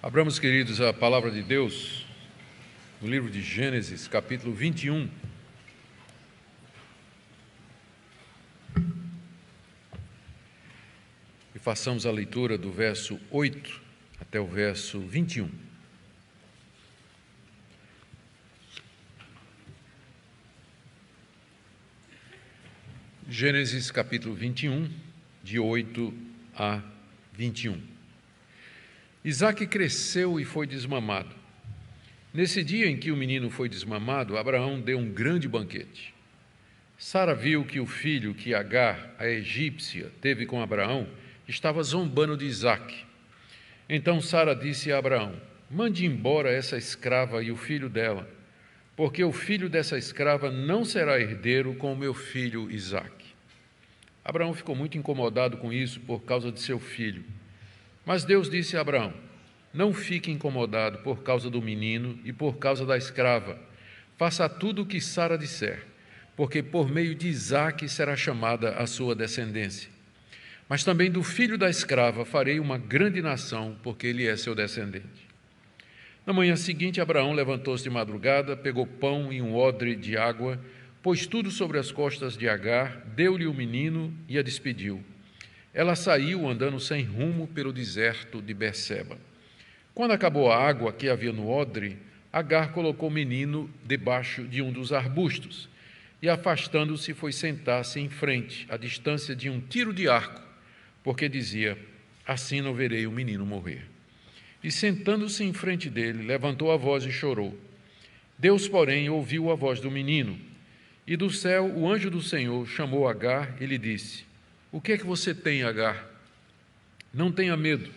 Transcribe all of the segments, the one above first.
Abramos, queridos, a palavra de Deus no livro de Gênesis, capítulo 21. E façamos a leitura do verso 8 até o verso 21. Gênesis, capítulo 21, de 8 a 21. Isaque cresceu e foi desmamado. Nesse dia em que o menino foi desmamado, Abraão deu um grande banquete. Sara viu que o filho que Agar, a egípcia, teve com Abraão, estava zombando de Isaque. Então Sara disse a Abraão: mande embora essa escrava e o filho dela, porque o filho dessa escrava não será herdeiro com o meu filho Isaque. Abraão ficou muito incomodado com isso por causa de seu filho. Mas Deus disse a Abraão: não fique incomodado por causa do menino e por causa da escrava. Faça tudo o que Sara disser, porque por meio de Isaque será chamada a sua descendência. Mas também do filho da escrava farei uma grande nação, porque ele é seu descendente. Na manhã seguinte, Abraão levantou-se de madrugada, pegou pão e um odre de água, pôs tudo sobre as costas de Agar, deu-lhe o menino e a despediu. Ela saiu andando sem rumo pelo deserto de Berseba. Quando acabou a água que havia no odre, Agar colocou o menino debaixo de um dos arbustos e, afastando-se, foi sentar-se em frente, à distância de um tiro de arco, porque dizia: assim não verei o menino morrer. E, sentando-se em frente dele, levantou a voz e chorou. Deus, porém, ouviu a voz do menino, e do céu o anjo do Senhor chamou Agar e lhe disse: o que é que você tem, Agar? Não tenha medo,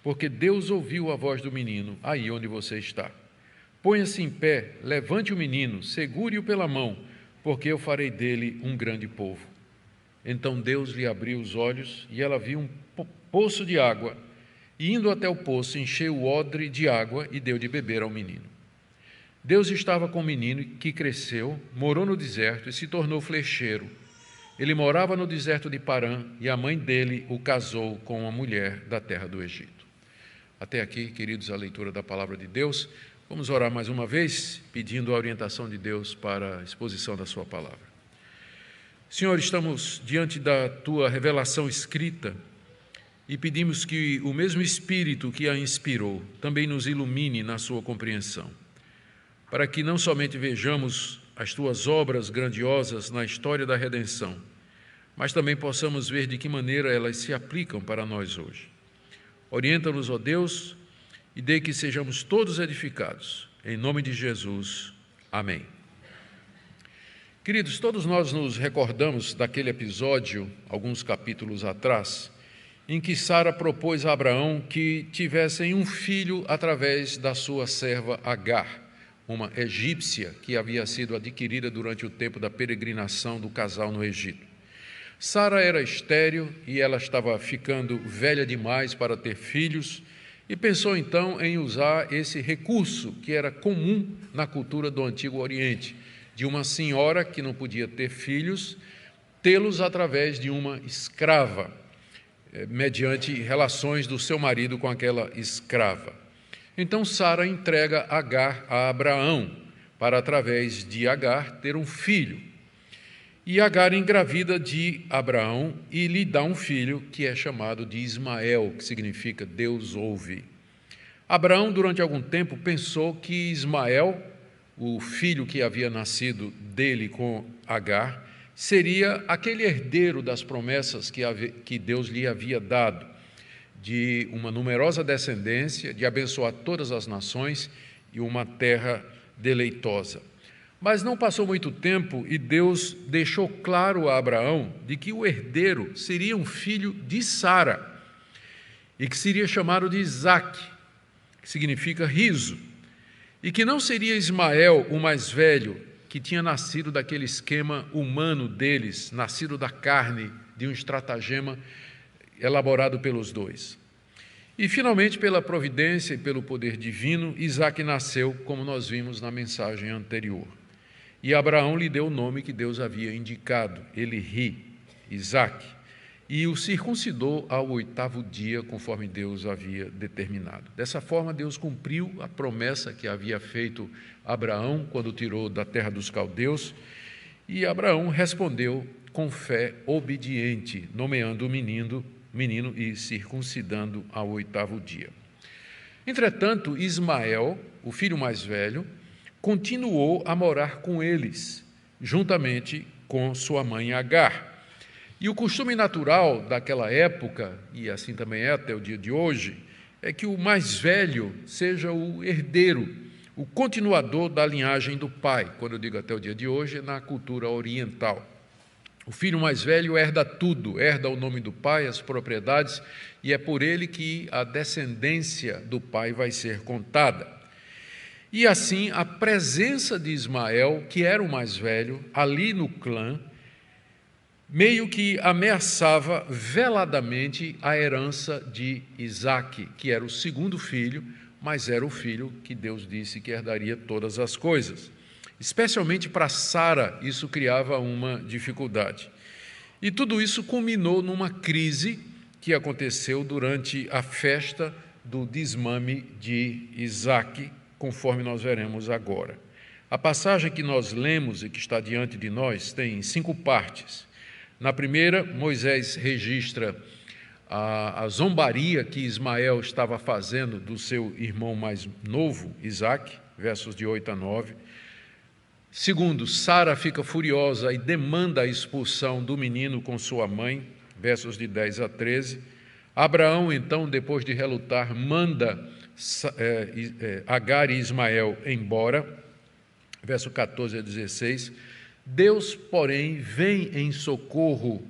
porque Deus ouviu a voz do menino aí onde você está. Ponha-se em pé, levante o menino, segure-o pela mão, porque eu farei dele um grande povo. Então Deus lhe abriu os olhos e ela viu um poço de água, e indo até o poço, encheu o odre de água e deu de beber ao menino. Deus estava com o menino que cresceu, morou no deserto e se tornou flecheiro. Ele morava no deserto de Parã e a mãe dele o casou com uma mulher da terra do Egito. Até aqui, queridos, a leitura da palavra de Deus. Vamos orar mais uma vez, pedindo a orientação de Deus para a exposição da sua palavra. Senhor, estamos diante da tua revelação escrita e pedimos que o mesmo Espírito que a inspirou também nos ilumine na sua compreensão, para que não somente vejamos as tuas obras grandiosas na história da redenção, mas também possamos ver de que maneira elas se aplicam para nós hoje. Orienta-nos, ó Deus, e dê que sejamos todos edificados. Em nome de Jesus. Amém. Queridos, todos nós nos recordamos daquele episódio, alguns capítulos atrás, em que Sara propôs a Abraão que tivessem um filho através da sua serva Agar, uma egípcia que havia sido adquirida durante o tempo da peregrinação do casal no Egito. Sara era estéril e ela estava ficando velha demais para ter filhos e pensou então em usar esse recurso que era comum na cultura do Antigo Oriente, de uma senhora que não podia ter filhos, tê-los através de uma escrava, mediante relações do seu marido com aquela escrava. Então Sara entrega Agar a Abraão, para através de Agar ter um filho. E Agar engravida de Abraão e lhe dá um filho que é chamado de Ismael, que significa Deus ouve. Abraão, durante algum tempo, pensou que Ismael, o filho que havia nascido dele com Agar, seria aquele herdeiro das promessas que Deus lhe havia dado, de uma numerosa descendência, de abençoar todas as nações e uma terra deleitosa. Mas não passou muito tempo e Deus deixou claro a Abraão de que o herdeiro seria um filho de Sara e que seria chamado de Isaque, que significa riso, e que não seria Ismael, o mais velho, que tinha nascido daquele esquema humano deles, nascido da carne, de um estratagema elaborado pelos dois. E, finalmente, pela providência e pelo poder divino, Isaque nasceu, como nós vimos na mensagem anterior. E Abraão lhe deu o nome que Deus havia indicado, ele ri, Isaque. e o circuncidou ao 8º dia, conforme Deus havia determinado. Dessa forma, Deus cumpriu a promessa que havia feito a Abraão quando tirou da terra dos caldeus, e Abraão respondeu com fé obediente, nomeando o menino e circuncidando ao 8º dia. Entretanto, Ismael, o filho mais velho, continuou a morar com eles, juntamente com sua mãe Agar. E o costume natural daquela época, e assim também é até o dia de hoje, é que o mais velho seja o herdeiro, o continuador da linhagem do pai. Quando eu digo até o dia de hoje, é na cultura oriental. O filho mais velho herda tudo, herda o nome do pai, as propriedades, e é por ele que a descendência do pai vai ser contada. E assim, a presença de Ismael, que era o mais velho, ali no clã, meio que ameaçava veladamente a herança de Isaque, que era o segundo filho, mas era o filho que Deus disse que herdaria todas as coisas. Especialmente para Sara, isso criava uma dificuldade. E tudo isso culminou numa crise que aconteceu durante a festa do desmame de Isaque, conforme nós veremos agora. A passagem que nós lemos e que está diante de nós tem 5 partes. Na primeira, Moisés registra a zombaria que Ismael estava fazendo do seu irmão mais novo, Isaque, versos de 8 a 9. Segundo, Sara fica furiosa e demanda a expulsão do menino com sua mãe, versos de 10 a 13. Abraão, então, depois de relutar, manda Agar e Ismael embora, verso 14 a 16. Deus, porém, vem em socorro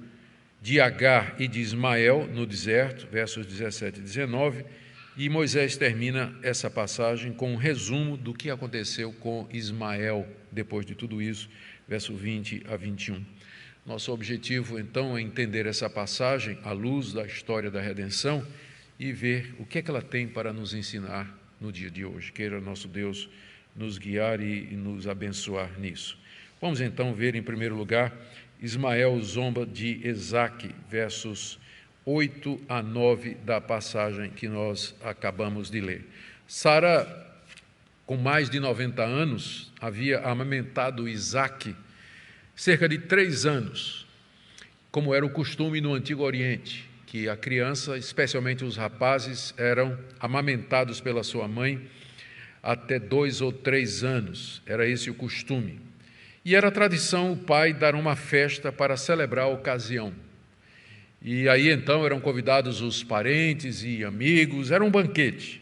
de Agar e de Ismael no deserto, versos 17 e 19, e Moisés termina essa passagem com um resumo do que aconteceu com Ismael depois de tudo isso, verso 20 a 21. Nosso objetivo, então, é entender essa passagem à luz da história da redenção e ver o que é que ela tem para nos ensinar no dia de hoje. Queira nosso Deus nos guiar e nos abençoar nisso. Vamos então ver, em primeiro lugar, Ismael zomba de Isaque, versos 8 a 9 da passagem que nós acabamos de ler. Sara, com mais de 90 anos, havia amamentado Isaque cerca de 3 anos, como era o costume no Antigo Oriente, que a criança, especialmente os rapazes, eram amamentados pela sua mãe até 2 ou 3 anos. Era esse o costume. E era tradição o pai dar uma festa para celebrar a ocasião. E aí então eram convidados os parentes e amigos, era um banquete.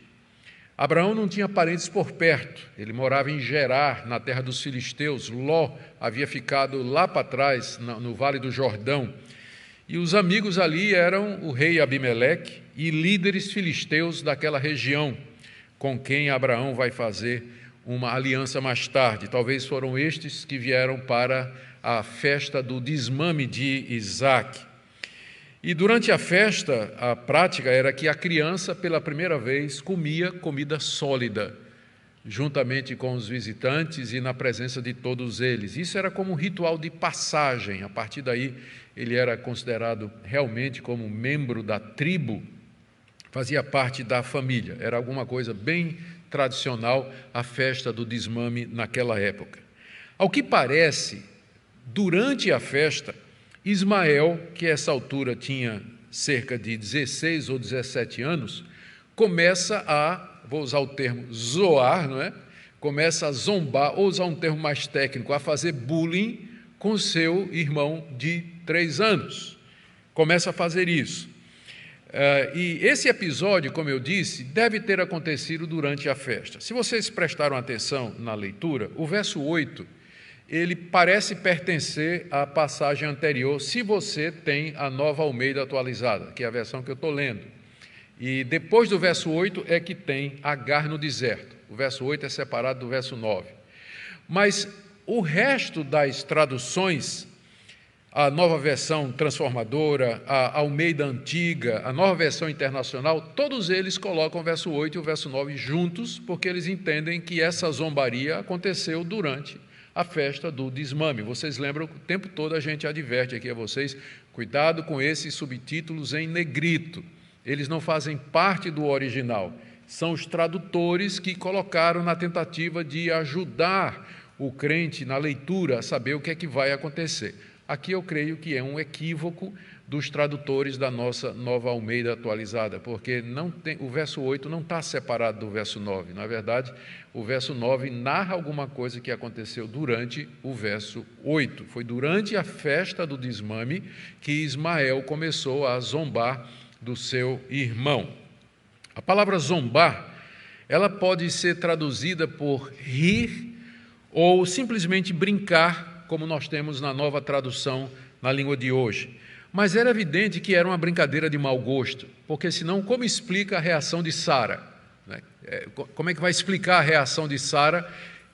Abraão não tinha parentes por perto, ele morava em Gerar, na terra dos filisteus. Ló havia ficado lá para trás, no Vale do Jordão. E os amigos ali eram o rei Abimeleque e líderes filisteus daquela região, com quem Abraão vai fazer uma aliança mais tarde. Talvez foram estes que vieram para a festa do desmame de Isaque. E durante a festa, a prática era que a criança, pela primeira vez, comia comida sólida, juntamente com os visitantes e na presença de todos eles. Isso era como um ritual de passagem. A partir daí, ele era considerado realmente como membro da tribo, fazia parte da família. Era alguma coisa bem tradicional, a festa do desmame naquela época. Ao que parece, durante a festa, Ismael, que a essa altura tinha cerca de 16 ou 17 anos, começa a, vou usar o termo zoar, não é? Começa a zombar, ou usar um termo mais técnico, a fazer bullying com seu irmão de 3 anos. Começa a fazer isso. E esse episódio, como eu disse, deve ter acontecido durante a festa. Se vocês prestaram atenção na leitura, o verso 8, ele parece pertencer à passagem anterior, se você tem a Nova Almeida atualizada, que é a versão que eu estou lendo. E depois do verso 8 é que tem Agar no deserto. O verso 8 é separado do verso 9. Mas o resto das traduções, a Nova Versão Transformadora, a Almeida Antiga, a Nova Versão Internacional, todos eles colocam o verso 8 e o verso 9 juntos, porque eles entendem que essa zombaria aconteceu durante a festa do desmame. Vocês lembram, o tempo todo a gente adverte aqui a vocês, Cuidado com esses subtítulos em negrito. Eles não fazem parte do original. São os tradutores que colocaram na tentativa de ajudar o crente na leitura a saber o que é que vai acontecer. Aqui eu creio que é um equívoco dos tradutores da nossa Nova Almeida atualizada, porque o verso 8 não está separado do verso 9. Na verdade, o verso 9 narra alguma coisa que aconteceu durante o verso 8. Foi durante a festa do desmame que Ismael começou a zombar do seu irmão. A palavra zombar, ela pode ser traduzida por rir ou simplesmente brincar, como nós temos na nova tradução na língua de hoje. Mas era evidente que era uma brincadeira de mau gosto, porque senão como explica a reação de Sara? Como é que vai explicar a reação de Sara,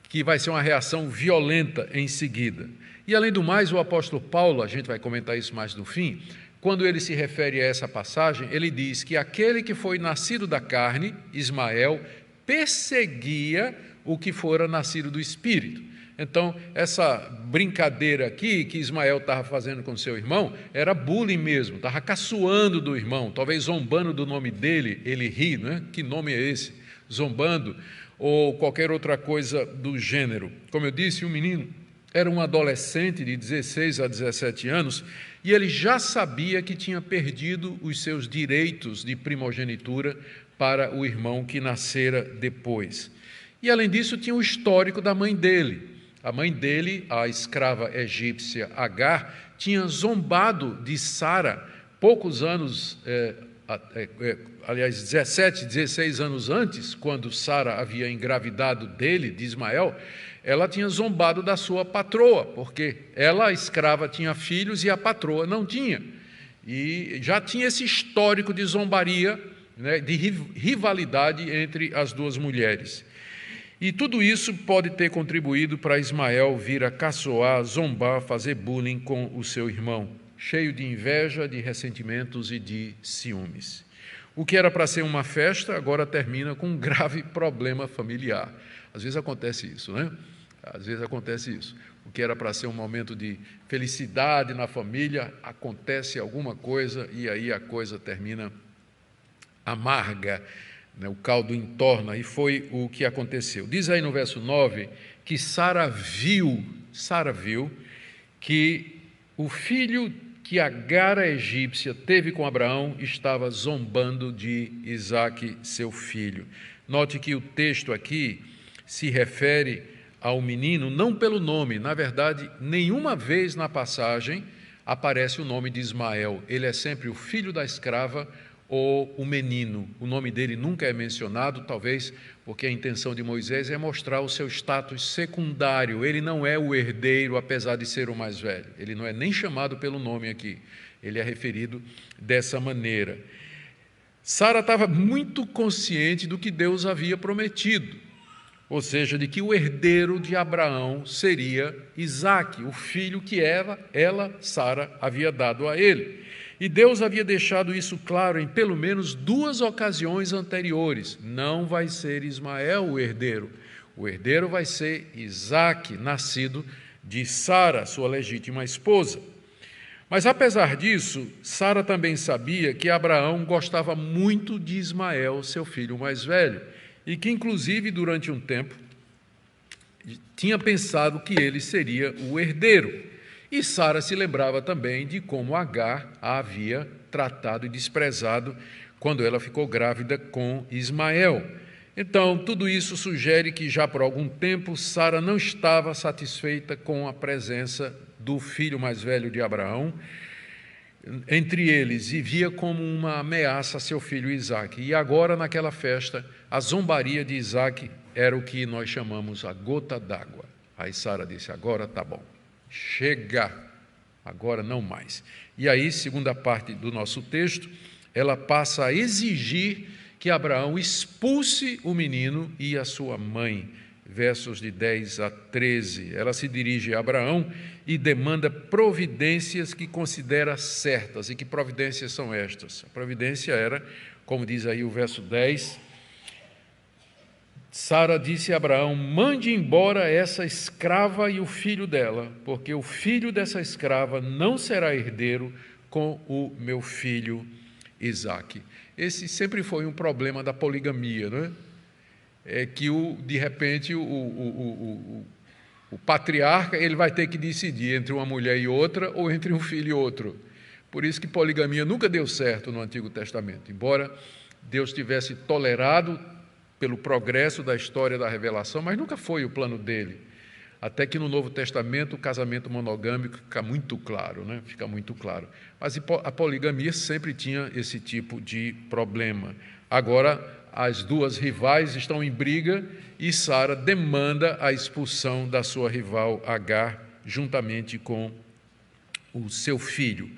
que vai ser uma reação violenta em seguida? E além do mais, o apóstolo Paulo, a gente vai comentar isso mais no fim, quando ele se refere a essa passagem, ele diz que aquele que foi nascido da carne, Ismael, perseguia o que fora nascido do Espírito. Então, essa brincadeira aqui que Ismael estava fazendo com seu irmão era bullying mesmo, estava caçoando do irmão, talvez zombando do nome dele, ele ri, né? Que nome é esse? Zombando, ou qualquer outra coisa do gênero. Como eu disse, o menino era um adolescente de 16 a 17 anos e ele já sabia que tinha perdido os seus direitos de primogenitura para o irmão que nascera depois. E, além disso, tinha o histórico da mãe dele. A mãe dele, a escrava egípcia Agar, tinha zombado de Sara poucos anos, aliás, 17, 16 anos antes, quando Sara havia engravidado dele, de Ismael, ela tinha zombado da sua patroa, porque ela, a escrava, tinha filhos e a patroa não tinha. E já tinha esse histórico de zombaria, né, de rivalidade entre as duas mulheres. E tudo isso pode ter contribuído para Ismael vir a caçoar, zombar, fazer bullying com o seu irmão, cheio de inveja, de ressentimentos e de ciúmes. O que era para ser uma festa, agora termina com um grave problema familiar. Às vezes acontece isso, né? Às vezes acontece isso. O que era para ser um momento de felicidade na família, acontece alguma coisa e aí a coisa termina amarga. O caldo entorna, e foi o que aconteceu. Diz aí no verso 9 que Sara viu que o filho que Agar a egípcia teve com Abraão estava zombando de Isaque, seu filho. Note que o texto aqui se refere ao menino não pelo nome, na verdade, nenhuma vez na passagem aparece o nome de Ismael. Ele é sempre o filho da escrava ou o menino. O nome dele nunca é mencionado, talvez porque a intenção de Moisés é mostrar o seu status secundário. Ele não é o herdeiro, apesar de ser o mais velho. Ele não é nem chamado pelo nome aqui. Ele é referido dessa maneira. Sara estava muito consciente do que Deus havia prometido, ou seja, de que o herdeiro de Abraão seria Isaque, o filho que Sara, havia dado a ele. E Deus havia deixado isso claro em pelo menos 2 ocasiões anteriores. Não vai ser Ismael o herdeiro vai ser Isaque, nascido de Sara, sua legítima esposa. Mas, apesar disso, Sara também sabia que Abraão gostava muito de Ismael, seu filho mais velho, e que, inclusive, durante um tempo, tinha pensado que ele seria o herdeiro. E Sara se lembrava também de como Agar a havia tratado e desprezado quando ela ficou grávida com Ismael. Então, tudo isso sugere que já por algum tempo Sara não estava satisfeita com a presença do filho mais velho de Abraão entre eles e via como uma ameaça a seu filho Isaque. E agora, naquela festa, a zombaria de Isaque era o que nós chamamos a gota d'água. Aí Sara disse: agora está bom. Chega, agora não mais. E aí, segunda parte do nosso texto, ela passa a exigir que Abraão expulse o menino e a sua mãe. Versos de 10 a 13. Ela se dirige a Abraão e demanda providências que considera certas. E que providências são estas? A providência era, como diz aí o verso 10, Sara disse a Abraão: mande embora essa escrava e o filho dela, porque o filho dessa escrava não será herdeiro com o meu filho Isaque. Esse sempre foi um problema da poligamia, não é? É que, de repente, o patriarca ele vai ter que decidir entre uma mulher e outra ou entre um filho e outro. Por isso que poligamia nunca deu certo no Antigo Testamento, embora Deus tivesse tolerado pelo progresso da história da revelação, mas nunca foi o plano dele. Até que no Novo Testamento o casamento monogâmico fica muito claro, né? Fica muito claro. Mas a poligamia sempre tinha esse tipo de problema. Agora, as duas rivais estão em briga e Sara demanda a expulsão da sua rival Agar, juntamente com o seu filho.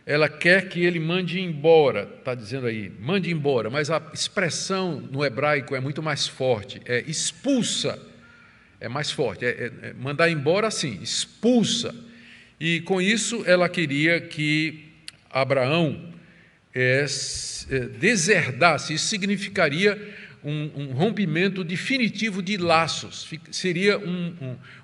Ela quer que ele mande embora, está dizendo aí, mande embora, mas a expressão no hebraico é muito mais forte, é expulsa, é mais forte, mandar embora sim, expulsa. E com isso ela queria que Abraão deserdasse. Isso significaria um rompimento definitivo de laços, seria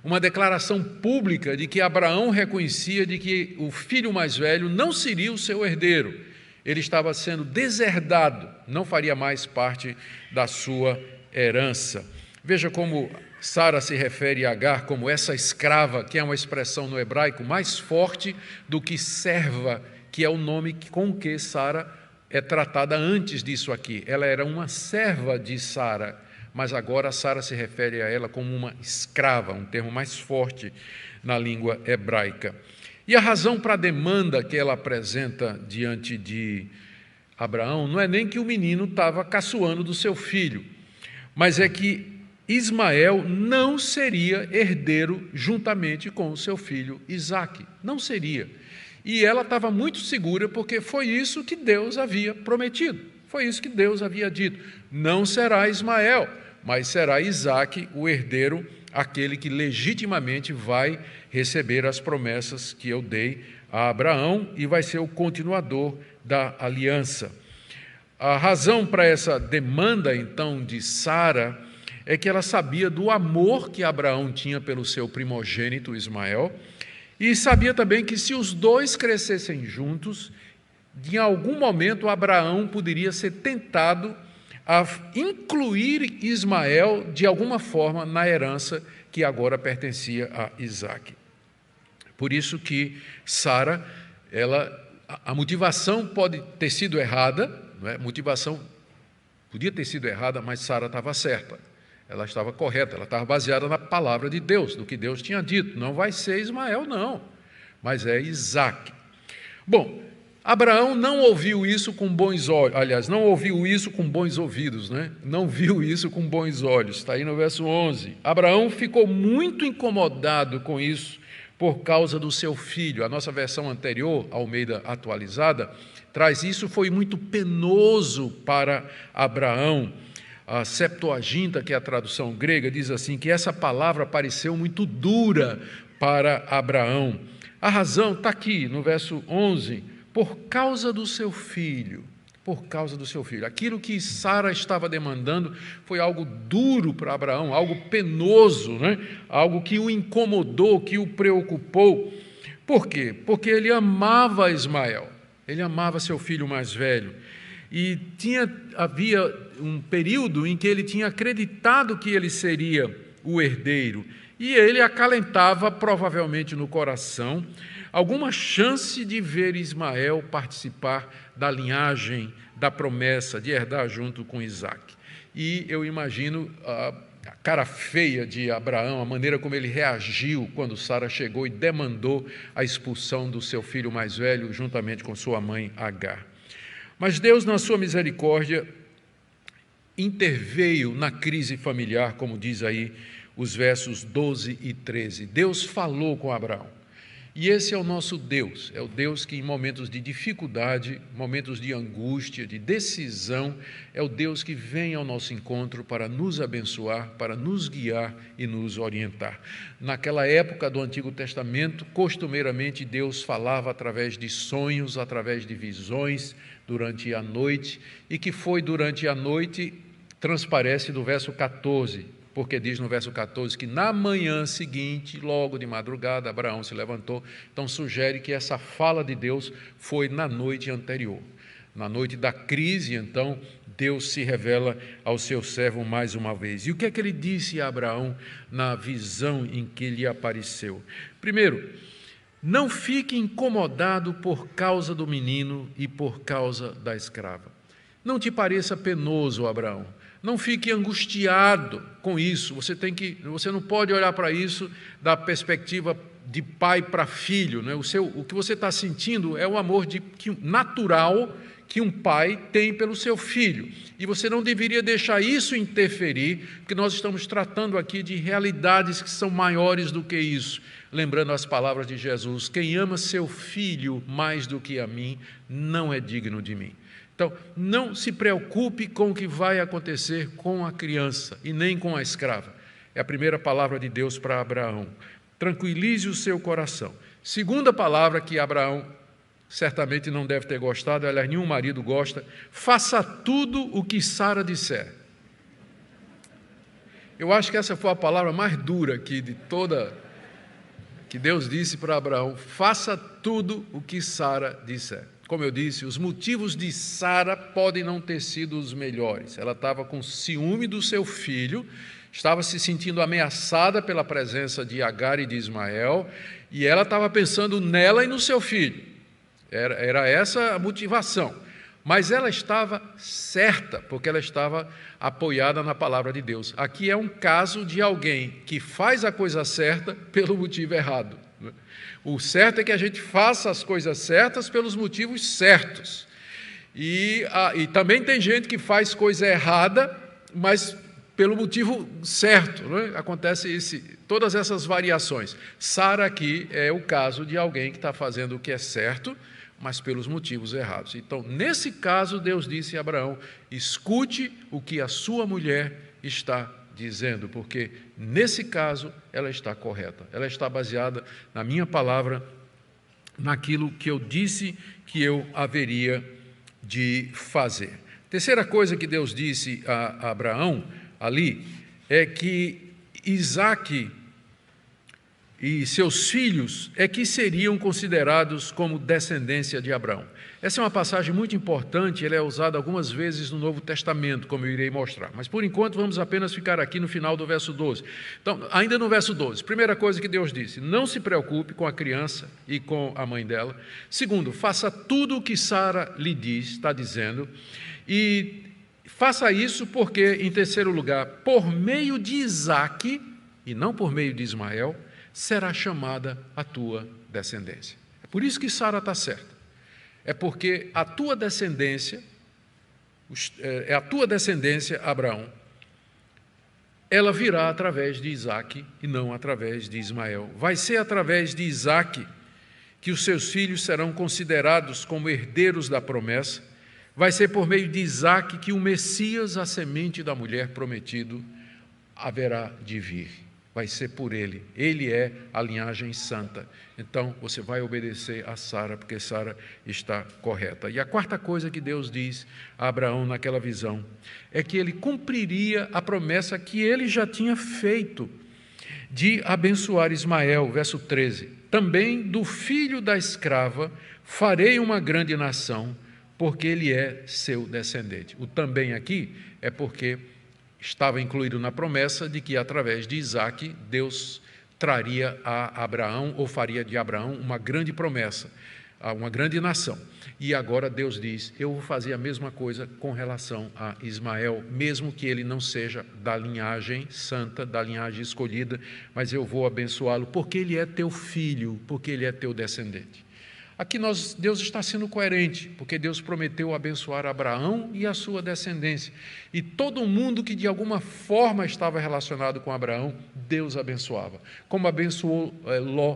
uma declaração pública de que Abraão reconhecia de que o filho mais velho não seria o seu herdeiro, ele estava sendo deserdado, não faria mais parte da sua herança. Veja como Sara se refere a Agar como essa escrava, que é uma expressão no hebraico mais forte do que serva, que é o nome com que Sara é tratada antes disso aqui. Ela era uma serva de Sara, mas agora Sara se refere a ela como uma escrava, um termo mais forte na língua hebraica. E a razão para a demanda que ela apresenta diante de Abraão não é nem que o menino estava caçoando do seu filho, mas é que Ismael não seria herdeiro juntamente com o seu filho Isaque. Não seria. E ela estava muito segura, porque foi isso que Deus havia prometido, foi isso que Deus havia dito. Não será Ismael, mas será Isaque o herdeiro, aquele que legitimamente vai receber as promessas que eu dei a Abraão e vai ser o continuador da aliança. A razão para essa demanda, então, de Sara é que ela sabia do amor que Abraão tinha pelo seu primogênito Ismael, e sabia também que se os dois crescessem juntos, em algum momento Abraão poderia ser tentado a incluir Ismael de alguma forma na herança que agora pertencia a Isaque. Por isso que Sara, a motivação pode ter sido errada, não é? A motivação podia ter sido errada, mas Sara estava certa. Ela estava correta, ela estava baseada na palavra de Deus, do que Deus tinha dito. Não vai ser Ismael, não, mas é Isaque. Bom, Abraão não ouviu isso com bons olhos, aliás, não ouviu isso com bons ouvidos, né? Não viu isso com bons olhos, está aí no verso 11. Abraão ficou muito incomodado com isso por causa do seu filho. A nossa versão anterior, Almeida atualizada, traz isso, foi muito penoso para Abraão. A Septuaginta, que é a tradução grega, diz assim, que essa palavra pareceu muito dura para Abraão. A razão está aqui, no verso 11, por causa do seu filho, por causa do seu filho. Aquilo que Sara estava demandando foi algo duro para Abraão, algo penoso, né? Algo que o incomodou, que o preocupou. Por quê? Porque ele amava Ismael, ele amava seu filho mais velho. E havia um período em que ele tinha acreditado que ele seria o herdeiro, e ele acalentava provavelmente no coração alguma chance de ver Ismael participar da linhagem, da promessa de herdar junto com Isaque. E eu imagino a cara feia de Abraão, a maneira como ele reagiu quando Sara chegou e demandou a expulsão do seu filho mais velho juntamente com sua mãe Agar. Mas Deus, na sua misericórdia, interveio na crise familiar, como diz aí os versos 12 e 13. Deus falou com Abraão. E esse é o nosso Deus, é o Deus que em momentos de dificuldade, momentos de angústia, de decisão, é o Deus que vem ao nosso encontro para nos abençoar, para nos guiar e nos orientar. Naquela época do Antigo Testamento, costumeiramente Deus falava através de sonhos, através de visões durante a noite, e que foi durante a noite, transparece do verso 14, porque diz no verso 14 que na manhã seguinte, logo de madrugada, Abraão se levantou. Então sugere que essa fala de Deus foi na noite anterior. Na noite da crise, então, Deus se revela ao seu servo mais uma vez. E o que é que ele disse a Abraão na visão em que lhe apareceu? Primeiro, não fique incomodado por causa do menino e por causa da escrava. Não te pareça penoso, Abraão. Não fique angustiado com isso. Você não pode olhar para isso da perspectiva de pai para filho, né? O que você está sentindo é o amor natural que um pai tem pelo seu filho. E você não deveria deixar isso interferir, porque nós estamos tratando aqui de realidades que são maiores do que isso. Lembrando as palavras de Jesus: quem ama seu filho mais do que a mim, não é digno de mim. Então, não se preocupe com o que vai acontecer com a criança e nem com a escrava. É a primeira palavra de Deus para Abraão. Tranquilize o seu coração. Segunda palavra que Abraão certamente não deve ter gostado, aliás, nenhum marido gosta: faça tudo o que Sara disser. Eu acho que essa foi a palavra mais dura aqui de toda, que Deus disse para Abraão: faça tudo o que Sara disser. Como eu disse, os motivos de Sara podem não ter sido os melhores. Ela estava com ciúme do seu filho, estava se sentindo ameaçada pela presença de Agar e de Ismael, e ela estava pensando nela e no seu filho. Era essa a motivação. Mas ela estava certa, porque ela estava apoiada na palavra de Deus. Aqui é um caso de alguém que faz a coisa certa pelo motivo errado. O certo é que a gente faça as coisas certas pelos motivos certos. E também tem gente que faz coisa errada, mas pelo motivo certo, não é? Acontece todas essas variações. Sara aqui é o caso de alguém que está fazendo o que é certo, mas pelos motivos errados. Então, nesse caso, Deus disse a Abraão: escute o que a sua mulher está dizendo, porque nesse caso ela está correta, ela está baseada na minha palavra, naquilo que eu disse que eu haveria de fazer. Terceira coisa que Deus disse a Abraão ali é que Isaque e seus filhos é que seriam considerados como descendência de Abraão. Essa é uma passagem muito importante, ela é usada algumas vezes no Novo Testamento, como eu irei mostrar. Mas, por enquanto, vamos apenas ficar aqui no final do verso 12. Então, ainda no verso 12, primeira coisa que Deus disse: não se preocupe com a criança e com a mãe dela. Segundo, faça tudo o que Sara lhe diz, está dizendo, e faça isso porque, em terceiro lugar, por meio de Isaque, e não por meio de Ismael, será chamada a tua descendência. É por isso que Sara está certa. É porque a tua descendência, Abraão, ela virá através de Isaque e não através de Ismael. Vai ser através de Isaque que os seus filhos serão considerados como herdeiros da promessa. Vai ser por meio de Isaque que o Messias, a semente da mulher prometido, haverá de vir. Vai ser por ele. Ele é a linhagem santa. Então, você vai obedecer a Sara, porque Sara está correta. E a quarta coisa que Deus diz a Abraão naquela visão é que ele cumpriria a promessa que ele já tinha feito de abençoar Ismael, verso 13. Também do filho da escrava farei uma grande nação, porque ele é seu descendente. O também aqui é porque estava incluído na promessa de que, através de Isaque, Deus traria a Abraão, ou faria de Abraão, uma grande promessa, uma grande nação. E agora Deus diz: eu vou fazer a mesma coisa com relação a Ismael, mesmo que ele não seja da linhagem santa, da linhagem escolhida, mas eu vou abençoá-lo, porque ele é teu filho, porque ele é teu descendente. Aqui Deus está sendo coerente, porque Deus prometeu abençoar Abraão e a sua descendência. E todo mundo que de alguma forma estava relacionado com Abraão, Deus abençoava. Como abençoou Ló,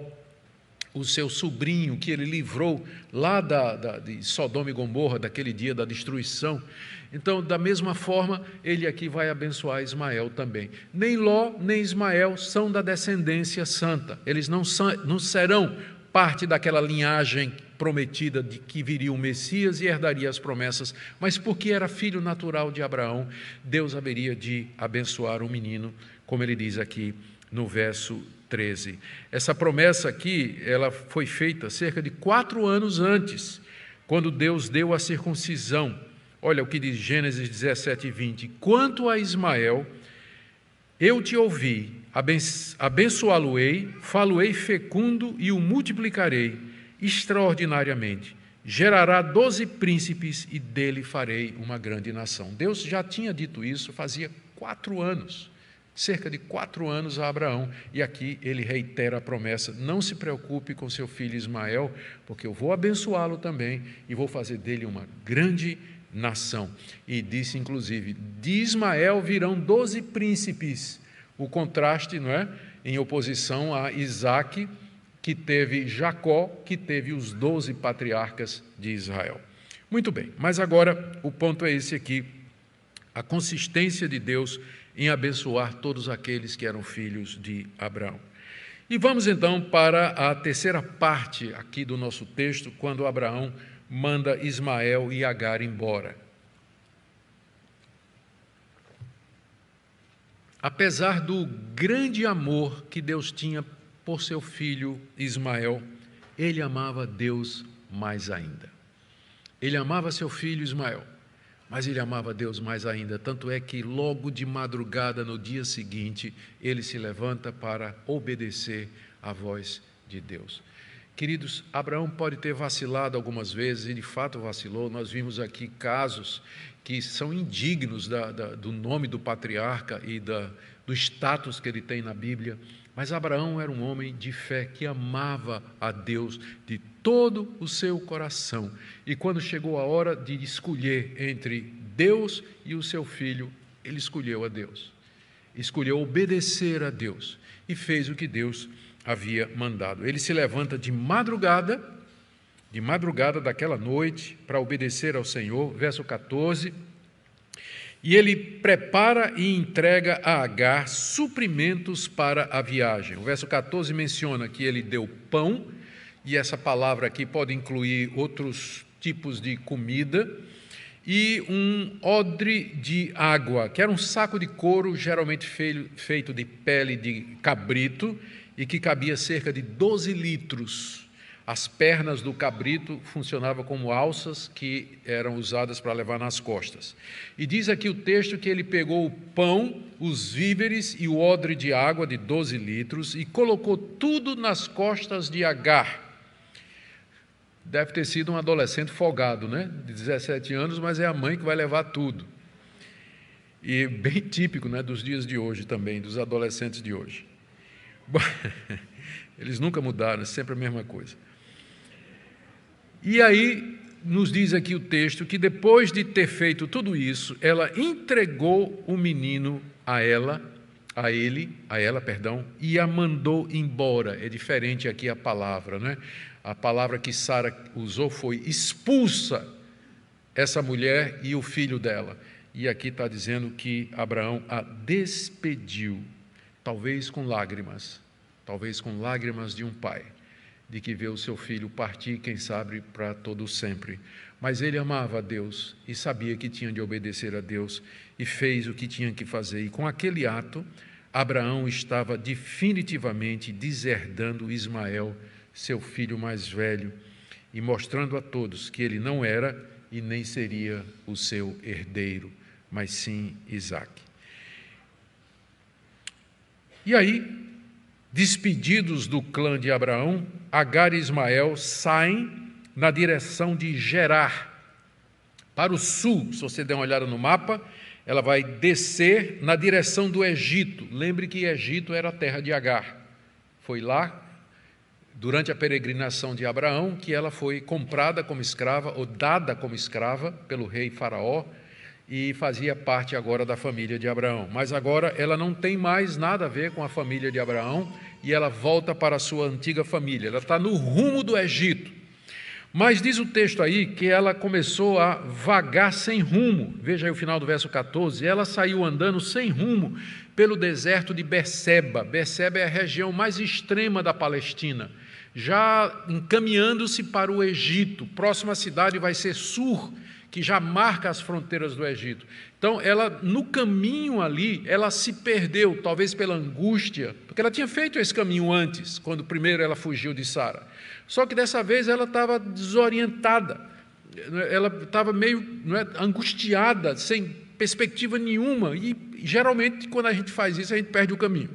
o seu sobrinho, que ele livrou lá de Sodoma e Gomorra, daquele dia da destruição. Então, da mesma forma, ele aqui vai abençoar Ismael também. Nem Ló, nem Ismael são da descendência santa. Eles não serão parte daquela linhagem prometida de que viria o Messias e herdaria as promessas, mas porque era filho natural de Abraão, Deus haveria de abençoar o menino, como ele diz aqui no verso 13. Essa promessa aqui, ela foi feita cerca de 4 anos antes, quando Deus deu a circuncisão. Olha o que diz Gênesis 17, 20. Quanto a Ismael, eu te ouvi, abençoá-lo-ei, falo-ei fecundo e o multiplicarei extraordinariamente. Gerará 12 príncipes e dele farei uma grande nação. Deus já tinha dito isso fazia 4 anos, cerca de 4 anos a Abraão, e aqui ele reitera a promessa: não se preocupe com seu filho Ismael, porque eu vou abençoá-lo também e vou fazer dele uma grande nação. E disse inclusive: de Ismael virão 12 príncipes. O contraste, não é? Em oposição a Isaque, que teve Jacó, que teve os 12 patriarcas de Israel. Muito bem, mas agora o ponto é esse aqui: a consistência de Deus em abençoar todos aqueles que eram filhos de Abraão. E vamos então para a terceira parte aqui do nosso texto, quando Abraão manda Ismael e Agar embora. Apesar do grande amor que Deus tinha por seu filho Ismael, ele amava Deus mais ainda. Ele amava seu filho Ismael, mas ele amava Deus mais ainda, tanto é que logo de madrugada, no dia seguinte, ele se levanta para obedecer à voz de Deus. Queridos, Abraão pode ter vacilado algumas vezes, e de fato vacilou. Nós vimos aqui casos que são indignos do nome do patriarca e do status que ele tem na Bíblia, mas Abraão era um homem de fé que amava a Deus de todo o seu coração, e quando chegou a hora de escolher entre Deus e o seu filho, ele escolheu a Deus, escolheu obedecer a Deus e fez o que Deus havia mandado. Ele se levanta de madrugada daquela noite, para obedecer ao Senhor, verso 14, e ele prepara e entrega a Agar suprimentos para a viagem. O verso 14 menciona que ele deu pão, e essa palavra aqui pode incluir outros tipos de comida, e um odre de água, que era um saco de couro, geralmente feito de pele de cabrito, e que cabia cerca de 12 litros. As pernas do cabrito funcionavam como alças que eram usadas para levar nas costas. E diz aqui o texto que ele pegou o pão, os víveres e o odre de água de 12 litros e colocou tudo nas costas de Agar. Deve ter sido um adolescente folgado, né? De 17 anos, mas é a mãe que vai levar tudo. E bem típico, né, dos dias de hoje também, dos adolescentes de hoje. Bom, eles nunca mudaram, é sempre a mesma coisa. E aí, nos diz aqui o texto que depois de ter feito tudo isso, ela entregou o menino a ela, e a mandou embora. É diferente aqui a palavra, né? A palavra que Sara usou foi expulsa essa mulher e o filho dela. E aqui está dizendo que Abraão a despediu, talvez com lágrimas de um pai, de que vê o seu filho partir, quem sabe, para todo sempre. Mas ele amava a Deus e sabia que tinha de obedecer a Deus e fez o que tinha que fazer. E com aquele ato, Abraão estava definitivamente deserdando Ismael, seu filho mais velho, e mostrando a todos que ele não era e nem seria o seu herdeiro, mas sim Isaque. E aí, despedidos do clã de Abraão, Agar e Ismael saem na direção de Gerar, para o sul. Se você der uma olhada no mapa, ela vai descer na direção do Egito. Lembre que Egito era a terra de Agar. Foi lá, durante a peregrinação de Abraão, que ela foi comprada como escrava, ou dada como escrava, pelo rei Faraó, e fazia parte agora da família de Abraão. Mas agora ela não tem mais nada a ver com a família de Abraão, e ela volta para a sua antiga família. Ela está no rumo do Egito. Mas diz o texto aí que ela começou a vagar sem rumo. Veja aí o final do verso 14. Ela saiu andando sem rumo pelo deserto de Berseba. Berseba é a região mais extrema da Palestina. já encaminhando-se para o Egito. Próxima cidade vai ser Sur, que já marca as fronteiras do Egito. Então, ela, no caminho ali, ela se perdeu, talvez pela angústia, porque ela tinha feito esse caminho antes, quando primeiro ela fugiu de Sara. Só que dessa vez ela estava desorientada, ela estava meio angustiada, sem perspectiva nenhuma, e geralmente quando a gente faz isso, a gente perde o caminho.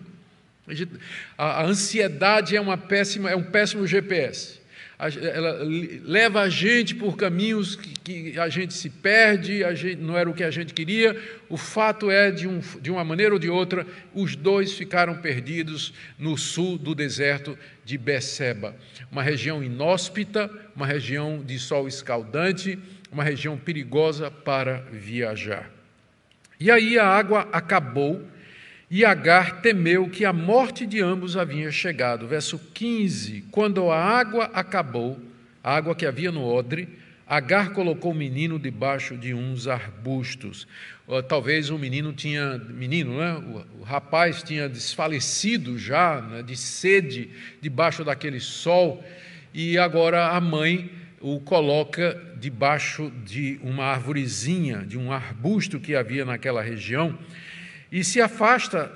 A ansiedade é um péssimo GPS. Ela leva a gente por caminhos que a gente se perde, não era o que a gente queria. O fato é, de uma maneira ou de outra, os dois ficaram perdidos no sul do deserto de Beceba, uma região inóspita, uma região de sol escaldante, uma região perigosa para viajar. E aí a água acabou, e Agar temeu que a morte de ambos havia chegado. Verso 15, quando a água acabou, a água que havia no odre, Agar colocou o menino debaixo de uns arbustos. Talvez o o rapaz tinha desfalecido já, de sede, debaixo daquele sol, e agora a mãe o coloca debaixo de uma arvorezinha, de um arbusto que havia naquela região, e se afasta,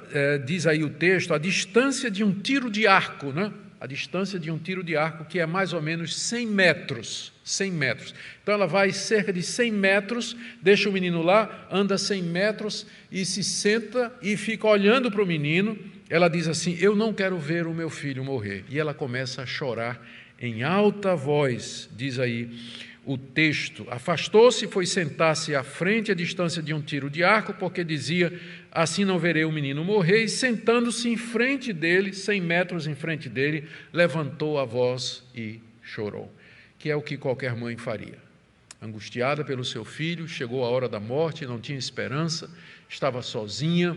diz aí o texto, a distância de um tiro de arco, né? A distância de um tiro de arco, que é mais ou menos 100 metros. 100 metros. Então ela vai cerca de 100 metros, deixa o menino lá, anda 100 metros e se senta e fica olhando para o menino. Ela diz assim: eu não quero ver o meu filho morrer. E ela começa a chorar em alta voz, diz aí o texto. Afastou-se e foi sentar-se à frente, à distância de um tiro de arco, porque dizia: assim não verei o menino morrer. E sentando-se em frente dele, 100 metros em frente dele, levantou a voz e chorou, que é o que qualquer mãe faria. Angustiada pelo seu filho, chegou a hora da morte, não tinha esperança, estava sozinha,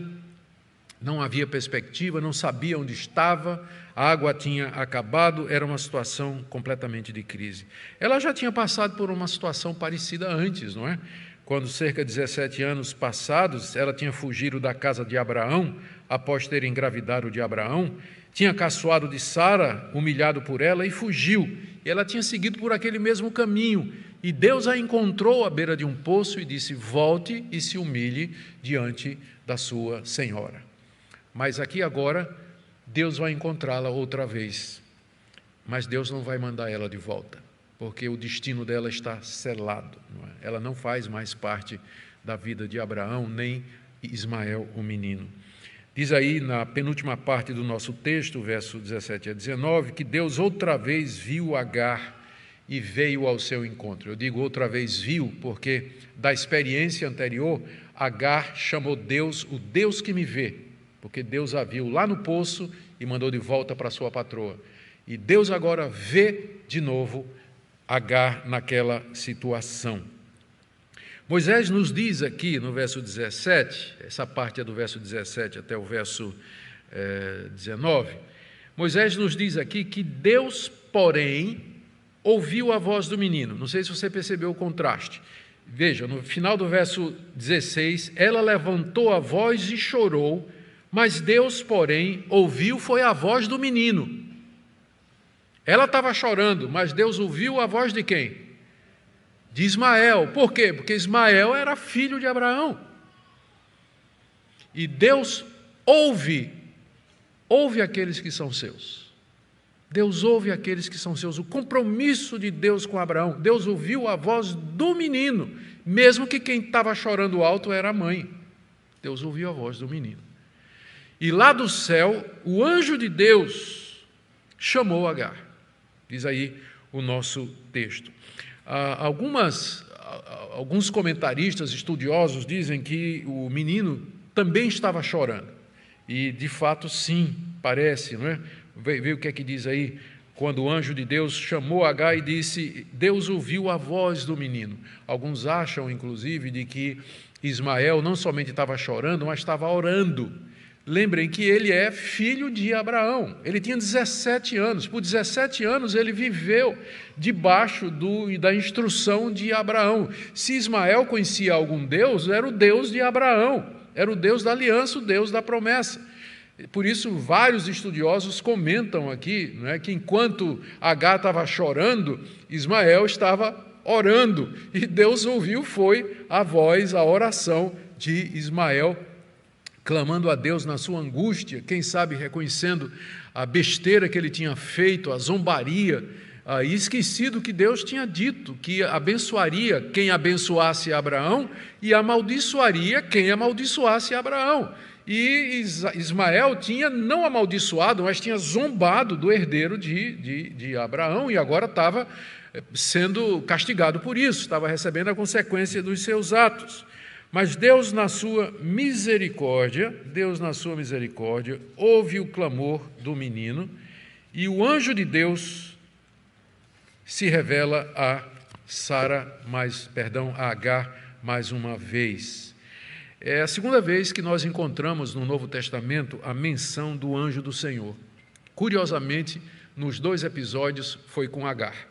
não havia perspectiva, não sabia onde estava, a água tinha acabado, era uma situação completamente de crise. Ela já tinha passado por uma situação parecida antes, não é? Quando, cerca de 17 anos passados, ela tinha fugido da casa de Abraão, após ter engravidado de Abraão, tinha caçoado de Sara, humilhado por ela, e fugiu. E ela tinha seguido por aquele mesmo caminho. E Deus a encontrou à beira de um poço e disse: volte e se humilhe diante da sua senhora. Mas aqui agora, Deus vai encontrá-la outra vez. Mas Deus não vai mandar ela de volta, porque o destino dela está selado. Não é? Ela não faz mais parte da vida de Abraão, nem Ismael, o menino. Diz aí na penúltima parte do nosso texto, verso 17 a 19, que Deus outra vez viu Agar e veio ao seu encontro. Eu digo outra vez viu, porque da experiência anterior, Agar chamou Deus o Deus que me vê, porque Deus a viu lá no poço e mandou de volta para sua patroa. E Deus agora vê de novo Agar naquela situação. Moisés nos diz aqui no verso 17, essa parte é do verso 17 até o verso 19, Moisés nos diz aqui que Deus, porém, ouviu a voz do menino. Não sei se você percebeu o contraste. Veja, no final do verso 16, ela levantou a voz e chorou, mas Deus, porém, ouviu, foi a voz do menino. Ela estava chorando, mas Deus ouviu a voz de quem? De Ismael. Por quê? Porque Ismael era filho de Abraão. E Deus ouve aqueles que são seus. Deus ouve aqueles que são seus. O compromisso de Deus com Abraão. Deus ouviu a voz do menino, mesmo que quem estava chorando alto era a mãe. Deus ouviu a voz do menino. E lá do céu, o anjo de Deus chamou Agar. Diz aí o nosso texto. Alguns comentaristas estudiosos dizem que o menino também estava chorando. E, de fato, sim, parece, não é? Vê o que é que diz aí, quando o anjo de Deus chamou Agar e disse: Deus ouviu a voz do menino. Alguns acham, inclusive, de que Ismael não somente estava chorando, mas estava orando. Lembrem que ele é filho de Abraão. Ele tinha 17 anos. Por 17 anos ele viveu debaixo da instrução de Abraão. Se Ismael conhecia algum Deus, era o Deus de Abraão. Era o Deus da aliança, o Deus da promessa. Por isso, vários estudiosos comentam aqui, não é, que enquanto Agar estava chorando, Ismael estava orando, e Deus ouviu, foi a voz, a oração de Ismael, clamando a Deus na sua angústia, quem sabe reconhecendo a besteira que ele tinha feito, a zombaria, e esquecido que Deus tinha dito, que abençoaria quem abençoasse Abraão e amaldiçoaria quem amaldiçoasse Abraão. E Ismael tinha não amaldiçoado, mas tinha zombado do herdeiro de Abraão, e agora estava sendo castigado por isso, estava recebendo a consequência dos seus atos. Mas Deus, na sua misericórdia, ouve o clamor do menino, e o anjo de Deus se revela a Agar mais uma vez. É a segunda vez que nós encontramos no Novo Testamento a menção do anjo do Senhor. Curiosamente, nos 2 episódios foi com Agar.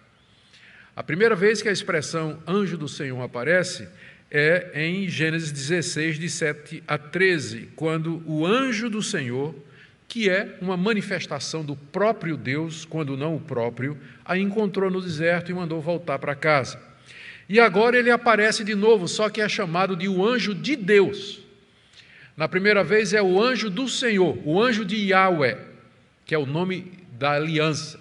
A primeira vez que a expressão anjo do Senhor aparece é em Gênesis 16, de 7 a 13, quando o anjo do Senhor, que é uma manifestação do próprio Deus, quando não o próprio, a encontrou no deserto e mandou voltar para casa. E agora ele aparece de novo, só que é chamado de o anjo de Deus. Na primeira vez é o anjo do Senhor, o anjo de Yahweh, que é o nome da aliança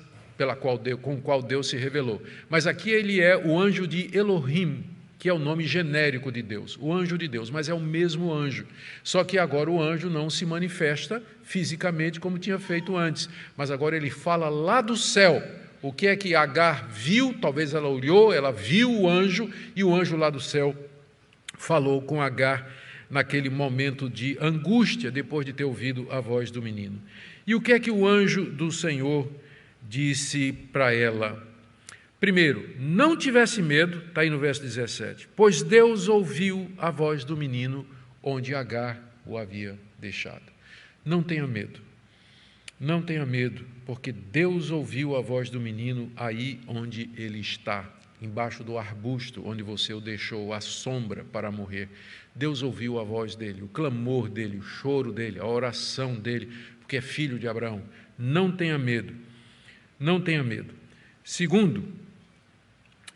com o qual Deus se revelou. Mas aqui ele é o anjo de Elohim, que é o nome genérico de Deus, o anjo de Deus, mas é o mesmo anjo. Só que agora o anjo não se manifesta fisicamente como tinha feito antes, mas agora ele fala lá do céu. O que é que Agar viu? Talvez ela olhou, ela viu o anjo, e o anjo lá do céu falou com Agar naquele momento de angústia, depois de ter ouvido a voz do menino. E o que é que o anjo do Senhor disse para ela? Primeiro, não tivesse medo, está aí no verso 17, pois Deus ouviu a voz do menino onde Agar o havia deixado. Não tenha medo, porque Deus ouviu a voz do menino aí onde ele está, embaixo do arbusto onde você o deixou, à sombra para morrer. Deus ouviu a voz dele, o clamor dele, o choro dele, a oração dele, porque é filho de Abraão. Não tenha medo. Segundo,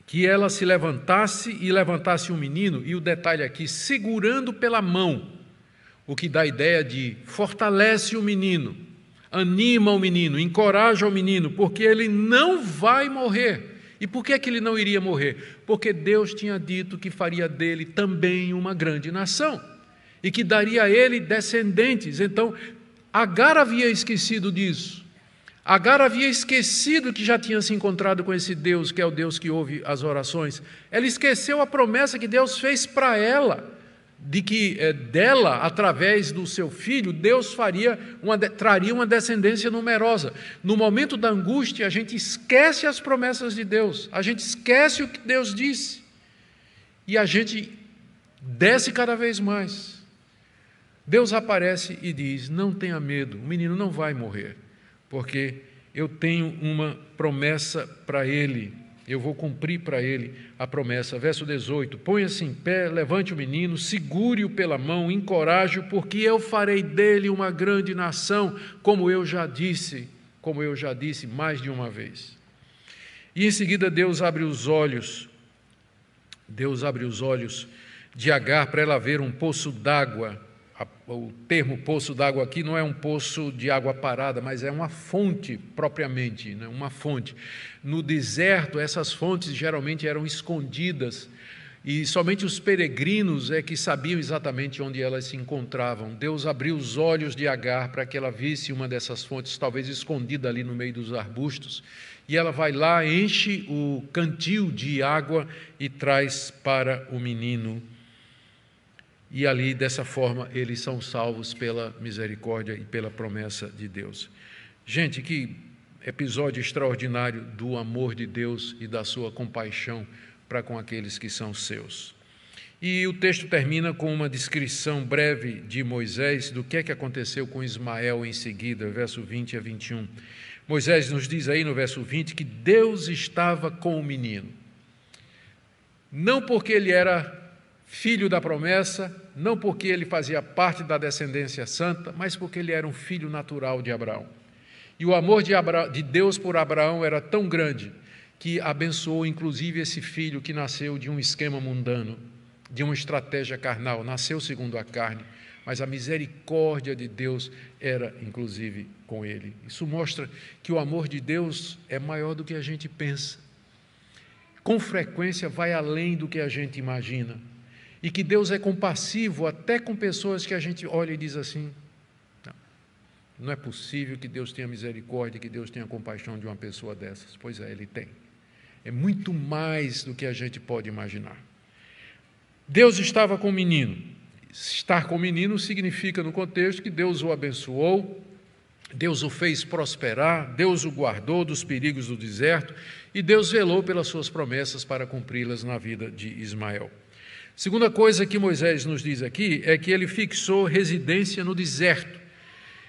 que ela se levantasse o menino, e o detalhe aqui, segurando pela mão, o que dá a ideia de fortalece o menino, anima o menino, encoraja o menino, porque ele não vai morrer. E por que ele não iria morrer? Porque Deus tinha dito que faria dele também uma grande nação, e que daria a ele descendentes. Então, Agar havia esquecido disso. Agar havia esquecido que já tinha se encontrado com esse Deus, que é o Deus que ouve as orações. Ela esqueceu a promessa que Deus fez para ela, de que dela, através do seu filho, Deus traria uma descendência numerosa. No momento da angústia, a gente esquece as promessas de Deus, a gente esquece o que Deus disse, e a gente desce cada vez mais. Deus aparece e diz, não tenha medo, o menino não vai morrer, porque eu tenho uma promessa para ele, eu vou cumprir para ele a promessa. Verso 18, ponha-se em pé, levante o menino, segure-o pela mão, encoraje-o, porque eu farei dele uma grande nação, como eu já disse mais de uma vez. E em seguida Deus abre os olhos de Agar para ela ver um poço d'água. O termo poço d'água aqui não é um poço de água parada, mas é uma fonte propriamente, né? Uma fonte. No deserto, essas fontes geralmente eram escondidas e somente os peregrinos é que sabiam exatamente onde elas se encontravam. Deus abriu os olhos de Agar para que ela visse uma dessas fontes, talvez escondida ali no meio dos arbustos, e ela vai lá, enche o cantil de água e traz para o menino. E ali, dessa forma, eles são salvos pela misericórdia e pela promessa de Deus. Gente, que episódio extraordinário do amor de Deus e da sua compaixão para com aqueles que são seus. E o texto termina com uma descrição breve de Moisés do que aconteceu com Ismael em seguida, verso 20 a 21. Moisés nos diz aí no verso 20 que Deus estava com o menino. Não porque ele era filho da promessa, não porque ele fazia parte da descendência santa, mas porque ele era um filho natural de Abraão. E o amor de Deus por Abraão era tão grande que abençoou inclusive esse filho que nasceu de um esquema mundano, de uma estratégia carnal, nasceu segundo a carne, mas a misericórdia de Deus era inclusive com ele. Isso mostra que o amor de Deus é maior do que a gente pensa. Com frequência vai além do que a gente imagina. E que Deus é compassivo até com pessoas que a gente olha e diz assim, não é possível que Deus tenha misericórdia, que Deus tenha compaixão de uma pessoa dessas. Pois é, Ele tem. É muito mais do que a gente pode imaginar. Deus estava com o menino. Estar com o menino significa, no contexto, que Deus o abençoou, Deus o fez prosperar, Deus o guardou dos perigos do deserto e Deus velou pelas suas promessas para cumpri-las na vida de Ismael. Segunda coisa que Moisés nos diz aqui é que ele fixou residência no deserto.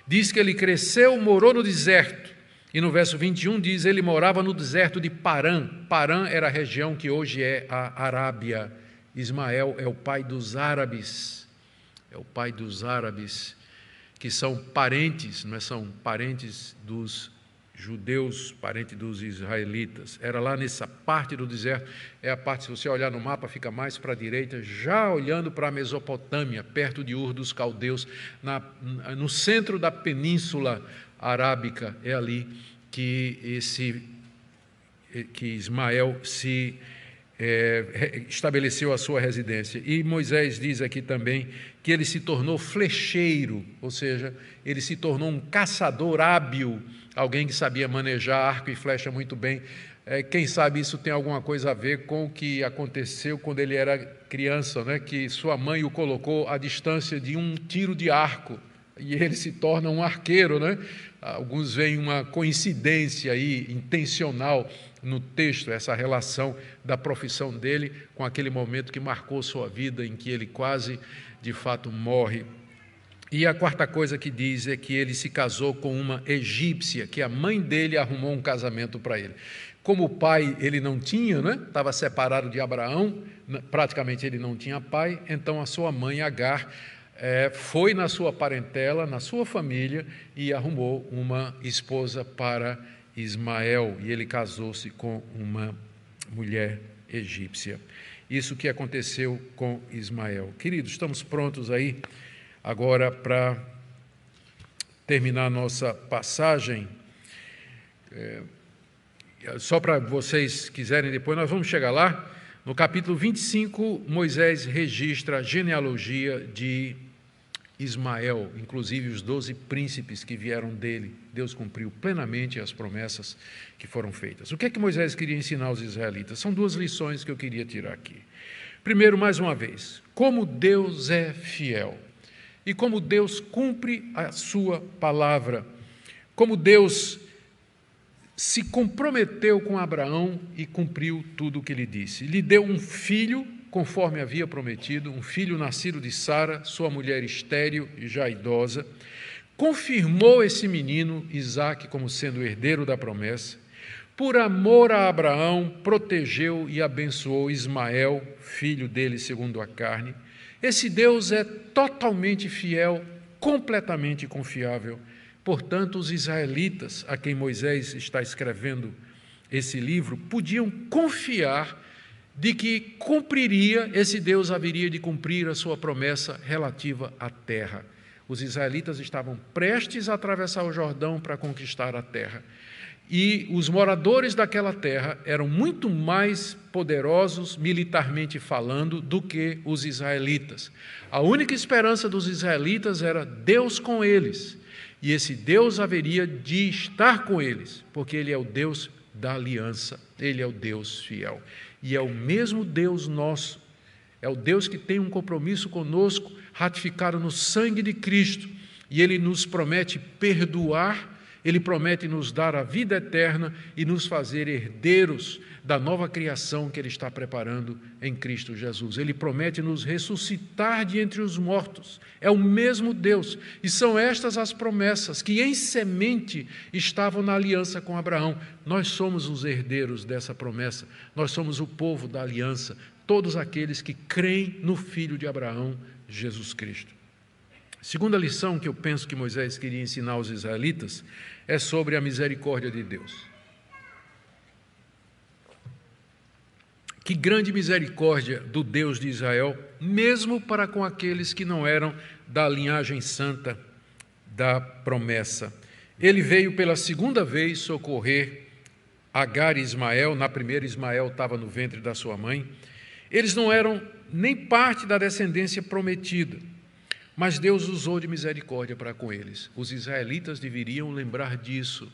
Diz que ele cresceu, morou no deserto. E no verso 21 diz, ele morava no deserto de Parã. Parã era a região que hoje é a Arábia. Ismael é o pai dos árabes. É o pai dos árabes, que são parentes, não é? São parentes dos judeus, parente dos israelitas. Era lá nessa parte do deserto, é a parte, se você olhar no mapa, fica mais para a direita, já olhando para a Mesopotâmia, perto de Ur dos Caldeus, no centro da península arábica, é ali que Ismael se estabeleceu a sua residência. E Moisés diz aqui também que ele se tornou flecheiro, ou seja, ele se tornou um caçador hábil, alguém que sabia manejar arco e flecha muito bem. Quem sabe isso tem alguma coisa a ver com o que aconteceu quando ele era criança, né? Que sua mãe o colocou à distância de um tiro de arco, e ele se torna um arqueiro, né? Alguns veem uma coincidência aí, intencional, no texto, essa relação da profissão dele com aquele momento que marcou sua vida, em que ele quase, de fato, morre. E a quarta coisa que diz é que ele se casou com uma egípcia, que a mãe dele arrumou um casamento para ele. Como o pai ele não tinha, né? Estava separado de Abraão, praticamente ele não tinha pai, então a sua mãe, Agar, foi na sua parentela, na sua família, e arrumou uma esposa para Ismael, e ele casou-se com uma mulher egípcia. Isso que aconteceu com Ismael. Queridos, estamos prontos aí agora para terminar a nossa passagem. Só para vocês quiserem depois, nós vamos chegar lá. No capítulo 25, Moisés registra a genealogia de Ismael, inclusive os 12 príncipes que vieram dele. Deus cumpriu plenamente as promessas que foram feitas. O que é que Moisés queria ensinar aos israelitas? São duas lições que eu queria tirar aqui. Primeiro, mais uma vez, como Deus é fiel e como Deus cumpre a sua palavra, como Deus se comprometeu com Abraão e cumpriu tudo o que ele disse. Lhe deu um filho, conforme havia prometido, um filho nascido de Sara, sua mulher estéril e já idosa, confirmou esse menino, Isaque, como sendo herdeiro da promessa. Por amor a Abraão, protegeu e abençoou Ismael, filho dele segundo a carne. Esse Deus é totalmente fiel, completamente confiável. Portanto, os israelitas, a quem Moisés está escrevendo esse livro, podiam confiar de que cumpriria, esse Deus haveria de cumprir a sua promessa relativa à terra. Os israelitas estavam prestes a atravessar o Jordão para conquistar a terra. E os moradores daquela terra eram muito mais poderosos, militarmente falando, do que os israelitas. A única esperança dos israelitas era Deus com eles. E esse Deus haveria de estar com eles, porque Ele é o Deus da aliança, Ele é o Deus fiel. E é o mesmo Deus nosso, é o Deus que tem um compromisso conosco, ratificado no sangue de Cristo, e Ele nos promete perdoar, Ele promete nos dar a vida eterna e nos fazer herdeiros da nova criação que Ele está preparando em Cristo Jesus. Ele promete nos ressuscitar de entre os mortos. É o mesmo Deus. E são estas as promessas que em semente estavam na aliança com Abraão. Nós somos os herdeiros dessa promessa. Nós somos o povo da aliança. todos aqueles que creem no Filho de Abraão, Jesus Cristo. Segunda lição que eu penso que Moisés queria ensinar aos israelitas é sobre a misericórdia de Deus. Que grande misericórdia do Deus de Israel, mesmo para com aqueles que não eram da linhagem santa da promessa. Ele veio pela segunda vez socorrer Agar e Ismael. Na primeira, Ismael estava no ventre da sua mãe. Eles não eram nem parte da descendência prometida, mas Deus usou de misericórdia para com eles. Os israelitas deveriam lembrar disso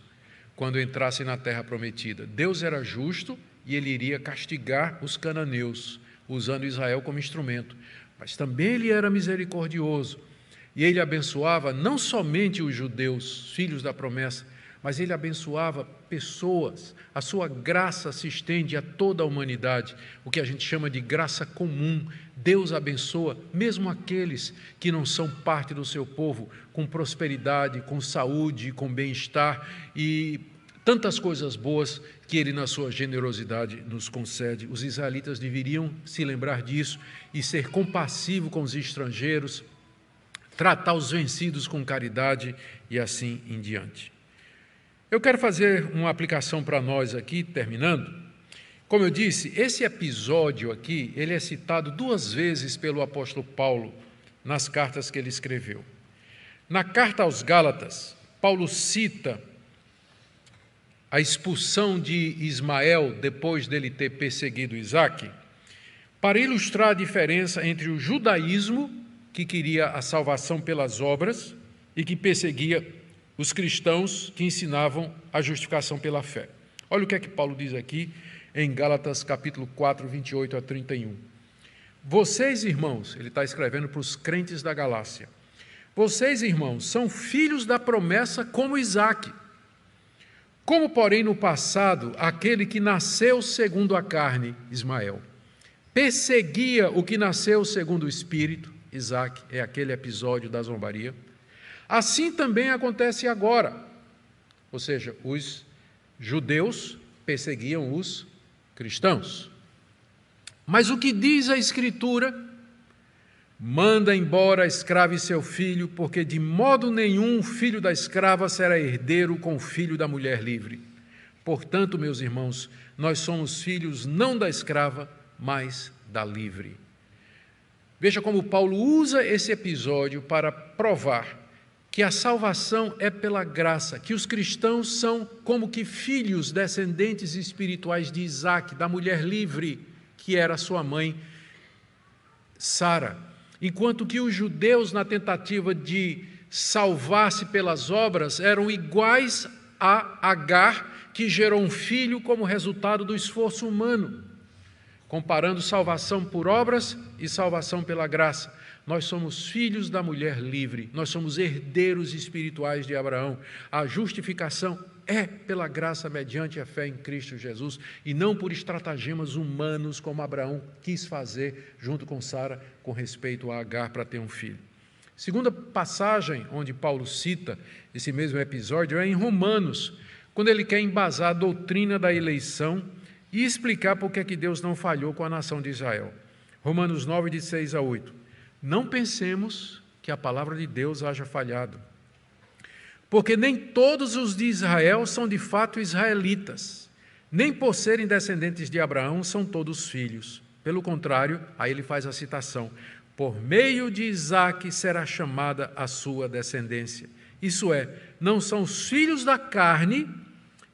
quando entrassem na terra prometida. Deus era justo e ele iria castigar os cananeus, usando Israel como instrumento. Mas também ele era misericordioso. E ele abençoava não somente os judeus, filhos da promessa, mas ele abençoava pessoas. A sua graça se estende a toda a humanidade, o que a gente chama de graça comum. Deus abençoa mesmo aqueles que não são parte do seu povo, com prosperidade, com saúde, com bem-estar e tantas coisas boas que ele, na sua generosidade, nos concede. Os israelitas deveriam se lembrar disso e ser compassivo com os estrangeiros, tratar os vencidos com caridade e assim em diante. Eu quero fazer uma aplicação para nós aqui, terminando. Como eu disse, esse episódio aqui, ele é citado 2 vezes pelo apóstolo Paulo nas cartas que ele escreveu. Na carta aos Gálatas, Paulo cita a expulsão de Ismael depois dele ter perseguido Isaque, para ilustrar a diferença entre o judaísmo, que queria a salvação pelas obras, e que perseguia os cristãos que ensinavam a justificação pela fé. Olha o que é que Paulo diz aqui em Gálatas capítulo 4, 28 a 31. Vocês, irmãos, ele está escrevendo para os crentes da Galácia, vocês, irmãos, são filhos da promessa como Isaque. Como, porém, no passado, aquele que nasceu segundo a carne, Ismael, perseguia o que nasceu segundo o Espírito, Isaque, é aquele episódio da zombaria, assim também acontece agora. Ou seja, os judeus perseguiam os cristãos. Mas o que diz a Escritura? Manda embora a escrava e seu filho, porque de modo nenhum o filho da escrava será herdeiro com o filho da mulher livre. Portanto, meus irmãos, nós somos filhos não da escrava, mas da livre. Veja como Paulo usa esse episódio para provar que a salvação é pela graça, que os cristãos são como que filhos descendentes espirituais de Isaque, da mulher livre, que era sua mãe, Sara. Enquanto que os judeus, na tentativa de salvar-se pelas obras, eram iguais a Agar, que gerou um filho como resultado do esforço humano. Comparando salvação por obras e salvação pela graça. Nós somos filhos da mulher livre, nós somos herdeiros espirituais de Abraão. A justificação é pela graça mediante a fé em Cristo Jesus e não por estratagemas humanos como Abraão quis fazer junto com Sara com respeito a Agar para ter um filho. Segunda passagem onde Paulo cita esse mesmo episódio é em Romanos, quando ele quer embasar a doutrina da eleição e explicar por que Deus não falhou com a nação de Israel. Romanos 9, de 6 a 8. Não pensemos que a palavra de Deus haja falhado, porque nem todos os de Israel são de fato israelitas, nem por serem descendentes de Abraão são todos filhos. Pelo contrário, aí ele faz a citação, por meio de Isaque será chamada a sua descendência. Isso é, não são os filhos da carne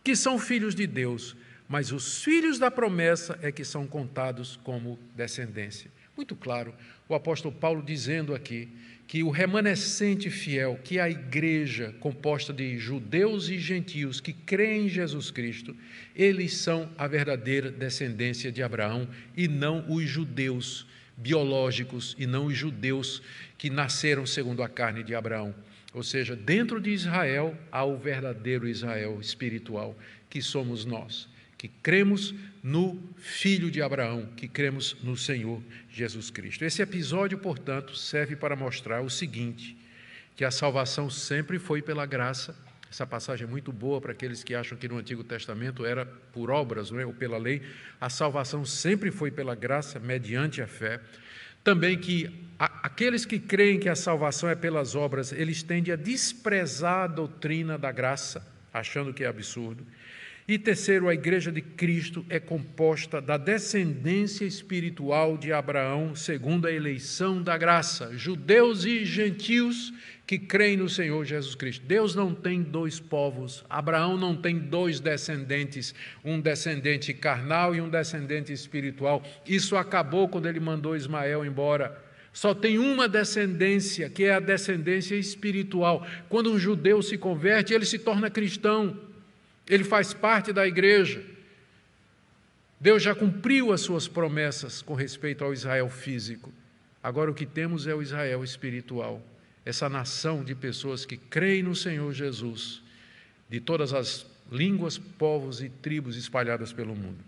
que são filhos de Deus, mas os filhos da promessa é que são contados como descendência. Muito claro, o apóstolo Paulo dizendo aqui que o remanescente fiel, que é a igreja composta de judeus e gentios que creem em Jesus Cristo, eles são a verdadeira descendência de Abraão e não os judeus biológicos e não os judeus que nasceram segundo a carne de Abraão. Ou seja, dentro de Israel há o verdadeiro Israel espiritual, que somos nós, que cremos no Filho de Abraão, que cremos no Senhor Jesus Cristo. Esse episódio, portanto, serve para mostrar o seguinte, que a salvação sempre foi pela graça, Essa passagem é muito boa para aqueles que acham que no Antigo Testamento era por obras, não é? Ou pela lei. A salvação sempre foi pela graça, mediante a fé. Também que aqueles que creem que a salvação é pelas obras, eles tendem a desprezar a doutrina da graça, achando que é absurdo. E terceiro, a Igreja de Cristo é composta da descendência espiritual de Abraão, segundo a eleição da graça, judeus e gentios que creem no Senhor Jesus Cristo. Deus não tem dois povos, Abraão não tem dois descendentes, um descendente carnal e um descendente espiritual. Isso acabou quando ele mandou Ismael embora. Só tem uma descendência, que é a descendência espiritual. Quando um judeu se converte, ele se torna cristão. Ele faz parte da igreja. Deus já cumpriu as suas promessas com respeito ao Israel físico. Agora o que temos é o Israel espiritual. Essa nação de pessoas que creem no Senhor Jesus, de todas as línguas, povos e tribos espalhadas pelo mundo.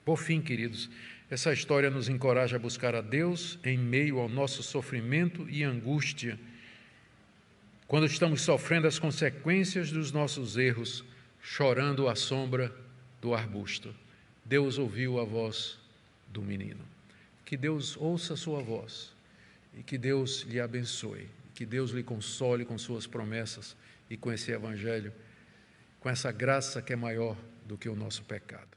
Por fim, queridos, essa história nos encoraja a buscar a Deus em meio ao nosso sofrimento e angústia. Quando estamos sofrendo as consequências dos nossos erros, chorando à sombra do arbusto. Deus ouviu a voz do menino. Que Deus ouça a sua voz e que Deus lhe abençoe, que Deus lhe console com suas promessas e com esse evangelho, com essa graça que é maior do que o nosso pecado.